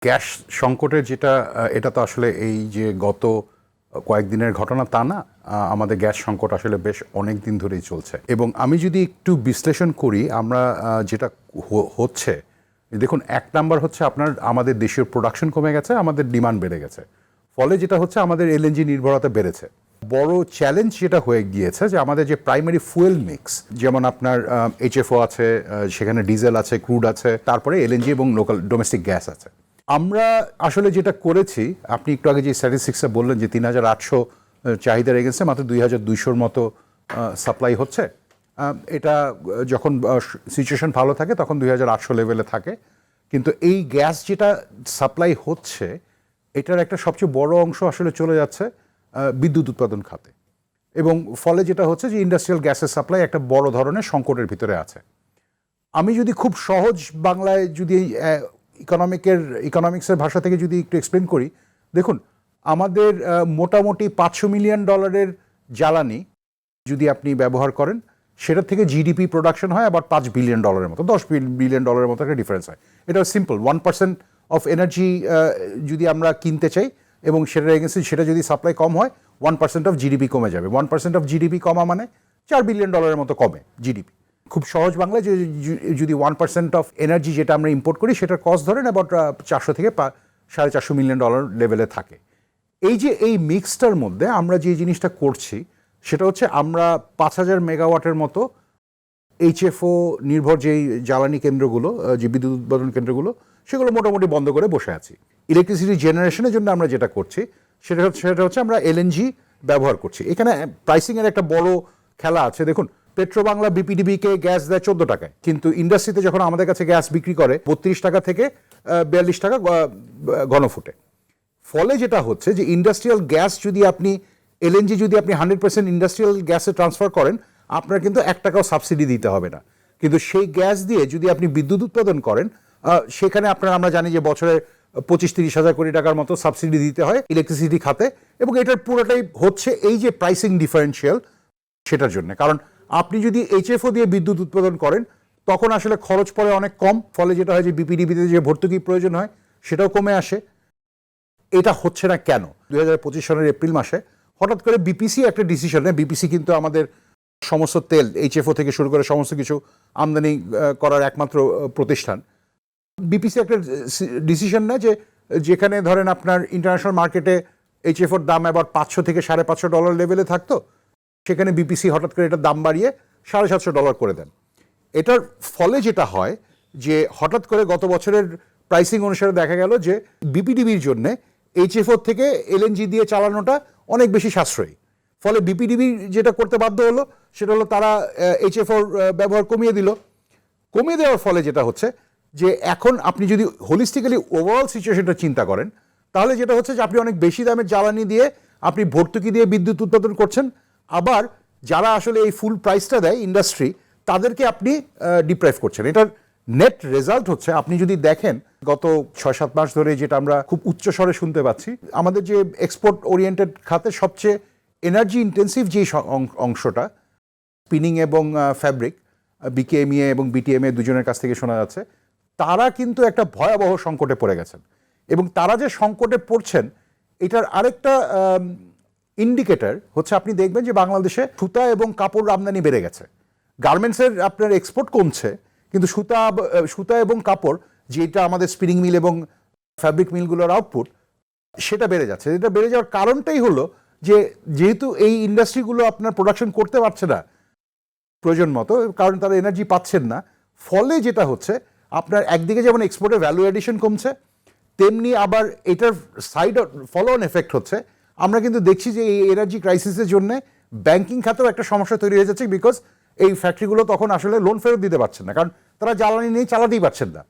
Gas সংকটের যেটা এটা তো আসলে এই যে গত কয়েকদিনের ঘটনা তা না। আমাদের গ্যাস সংকট আসলে বেশ অনেক দিন ধরেই চলছে এবং আমি যদি একটু বিশ্লেষণ করি আমরা যেটা হচ্ছে দেখুন, এক নাম্বার হচ্ছে আমাদের দেশীয় প্রোডাকশন কমে গেছে, আমাদের ডিমান্ড বেড়ে গেছে, ফলে যেটা হচ্ছে আমাদের এলএনজি নির্ভরতা বেড়েছে। বড় চ্যালেঞ্জ যেটা হয়ে গিয়েছে যে আমাদের যে প্রাইমারি ফুয়েল মিক্স, যেমন আপনার এইচএফও আছে, সেখানে ডিজেল আছে, ক্রুড আছে, তারপরে এলএনজি এবং লোকাল ডোমেস্টিক গ্যাস আছে। আমরা আসলে যেটা করেছি, আপনি একটু আগে যে স্ট্যাটিস্টিক্সটা বললেন যে ৩,৮০০ চাহিদার এগেন্সে মাত্র ২,২০০-র মতো সাপ্লাই হচ্ছে। এটা যখন সিচুয়েশন ভালো থাকে তখন ২,৮০০ লেভেলে থাকে, কিন্তু এই গ্যাস যেটা সাপ্লাই হচ্ছে এটার একটা সবচেয়ে বড় অংশ আসলে চলে যাচ্ছে বিদ্যুৎ উৎপাদন খাতে, এবং ফলে যেটা হচ্ছে যে ইন্ডাস্ট্রিয়াল গ্যাসের সাপ্লাই একটা বড় ধরনের সংকটের ভিতরে আছে। আমি যদি খুব সহজ বাংলায় যদি ইকোনমিক্সের ভাষা থেকে যদি একটু এক্সপ্লেন করি, দেখুন আমাদের মোটামুটি $500 মিলিয়ন জ্বালানি যদি আপনি ব্যবহার করেন, সেটা থেকে জিডিপি প্রোডাকশন হয় আবার $5 বিলিয়ন মতো, $10 বিলিয়ন মতো একটা ডিফারেন্স হয়। এটা সিম্পল 1% অফ এনার্জি যদি আমরা কিনতে চাই এবং সেটার এগেন্সে সেটা যদি সাপ্লাই কম হয়, 1% অফ জিডিপি কমে যাবে। 1% অফ জিডিপি কমা মানে $4 বিলিয়ন মতো কমে জিডিপি। খুব সহজ বাংলায় যে যদি 1% অফ এনার্জি যেটা আমরা ইম্পোর্ট করি সেটার কস্ট ধরেন অ্যাবাউট 400 থেকে $450 মিলিয়ন লেভেলে থাকে। এই যে এই মিক্সটার মধ্যে আমরা যে জিনিসটা করছি সেটা হচ্ছে আমরা 5,000 মেগাওয়াটের মতো এইচএফও নির্ভর যেই জ্বালানি কেন্দ্রগুলো, যে বিদ্যুৎ উৎপাদন কেন্দ্রগুলো, সেগুলো মোটামুটি বন্ধ করে বসে আছি। ইলেকট্রিসিটি জেনারেশনের জন্য আমরা যেটা করছি সেটা হচ্ছে আমরা এলএনজি ব্যবহার করছি। এখানে প্রাইসিংয়ের একটা বড় খেলা আছে। দেখুন, পেট্রোবাংলা বিপিডিবিকে গ্যাস দেয় 14 টাকায়, কিন্তু ইন্ডাস্ট্রিতে যখন আমাদের কাছে গ্যাস বিক্রি করে 32 টাকা থেকে 42 টাকা ঘনফুটে। ফলে যেটা হচ্ছে যে ইন্ডাস্ট্রিয়াল গ্যাস যদি আপনি এলএনজি যদি আপনি 100% ইন্ডাস্ট্রিয়াল গ্যাসে ট্রান্সফার করেন, আপনার কিন্তু 1 টাকাও সাবসিডি দিতে হবে না। কিন্তু সেই গ্যাস দিয়ে যদি আপনি বিদ্যুৎ উৎপাদন করেন, সেখানে আমরা জানি যে বছরে 25-30 হাজার কোটি টাকার মতো সাবসিডি দিতে হয় ইলেকট্রিসিটি খাতে, এবং এটার পুরোটাই হচ্ছে এই যে প্রাইসিং ডিফারেন্সিয়াল, সেটার জন্য। কারণ আপনি যদি এইচএফও দিয়ে বিদ্যুৎ উৎপাদন করেন তখন আসলে খরচ পড়ে অনেক কম, ফলে যেটা হয় যে বিপিডিবিতে যে ভর্তুকি প্রয়োজন হয় সেটাও কমে আসে। এটা হচ্ছে না কেন? 2025 সালের এপ্রিল মাসে হঠাৎ করে বিপিসি একটা ডিসিশন নেয়। বিপিসি কিন্তু আমাদের সমস্ত তেল এইচএফও থেকে শুরু করে সমস্ত কিছু আমদানি করার একমাত্র প্রতিষ্ঠান। বিপিসি একটা ডিসিশন নেয় যে যেখানে ধরেন আপনার ইন্টারন্যাশনাল মার্কেটে এইচএফওর দাম আবার $500 থেকে $550 লেভেলে থাকতো, সেখানে বিপিসি হঠাৎ করে এটার দাম বাড়িয়ে $750 করে দেন। এটার ফলে যেটা হয় যে হঠাৎ করে গত বছরের প্রাইসিং অনুসারে দেখা গেল যে বিপিডিবির জন্য এইচএফও থেকে এলএনজি দিয়ে চালানোটা অনেক বেশি সাশ্রয়ী। ফলে বিপিডিবি যেটা করতে বাধ্য হলো সেটা হলো তারা এইচএফওর ব্যবহার কমিয়ে দিল। কমিয়ে দেওয়ার ফলে যেটা হচ্ছে যে এখন আপনি যদি হোলিস্টিক্যালি ওভারঅল সিচুয়েশনটা চিন্তা করেন, তাহলে যেটা হচ্ছে যে আপনি অনেক বেশি দামের জ্বালানি দিয়ে আপনি ভর্তুকি দিয়ে বিদ্যুৎ উৎপাদন করছেন, আবার যারা আসলে এই ফুল প্রাইসটা দেয় ইন্ডাস্ট্রি, তাদেরকে আপনি ডিপ্রাইভ করছেন। এটার নেট রেজাল্ট হচ্ছে, আপনি যদি দেখেন গত 6-7 মাস ধরে যেটা আমরা খুব উচ্চ স্বরে শুনতে পাচ্ছি, আমাদের যে এক্সপোর্ট ওরিয়েন্টেড খাতে সবচেয়ে এনার্জি ইন্টেন্সিভ যে অংশটা, স্পিনিং এবং ফ্যাব্রিক, বিকেএমইএ এবং বিটিএমএ দুজনের কাছ থেকে শোনা যাচ্ছে, তারা কিন্তু একটা ভয়াবহ সংকটে পড়ে গেছেন। এবং তারা যে সংকটে পড়ছেন এটার আরেকটা ইন্ডিকেটর হচ্ছে, আপনি দেখবেন যে বাংলাদেশে সুতা এবং কাপড় আমদানি বেড়ে গেছে। গার্মেন্টসের আপনার এক্সপোর্ট কমছে, কিন্তু সুতা এবং কাপড়, যেটা আমাদের স্পিনিং মিল এবং ফ্যাব্রিক মিলগুলোর আউটপুট, সেটা বেড়ে যাচ্ছে। এটা বেড়ে যাওয়ার কারণটাই হলো যে যেহেতু এই ইন্ডাস্ট্রিগুলো আপনার প্রোডাকশন করতে পারছে না প্রয়োজন মতো, কারণ তারা এনার্জি পাচ্ছেন না, ফলে যেটা হচ্ছে আপনার একদিকে যেমন এক্সপোর্টের ভ্যালু এডিশন কমছে, তেমনি আবার এটার সাইড ফলো অন এফেক্ট হচ্ছে। আমরা কিন্তু দেখছি যে এই এনার্জি ক্রাইসিসের জন্য ব্যাংকিং খাতেও একটা সমস্যা তৈরি হয়ে যাচ্ছে, বিকজ এই ফ্যাক্টরিগুলো তখন আসলে লোন ফেরত দিতে পারছেন না, কারণ তারা জ্বালানি নিয়ে চালাতেই পারছেন না।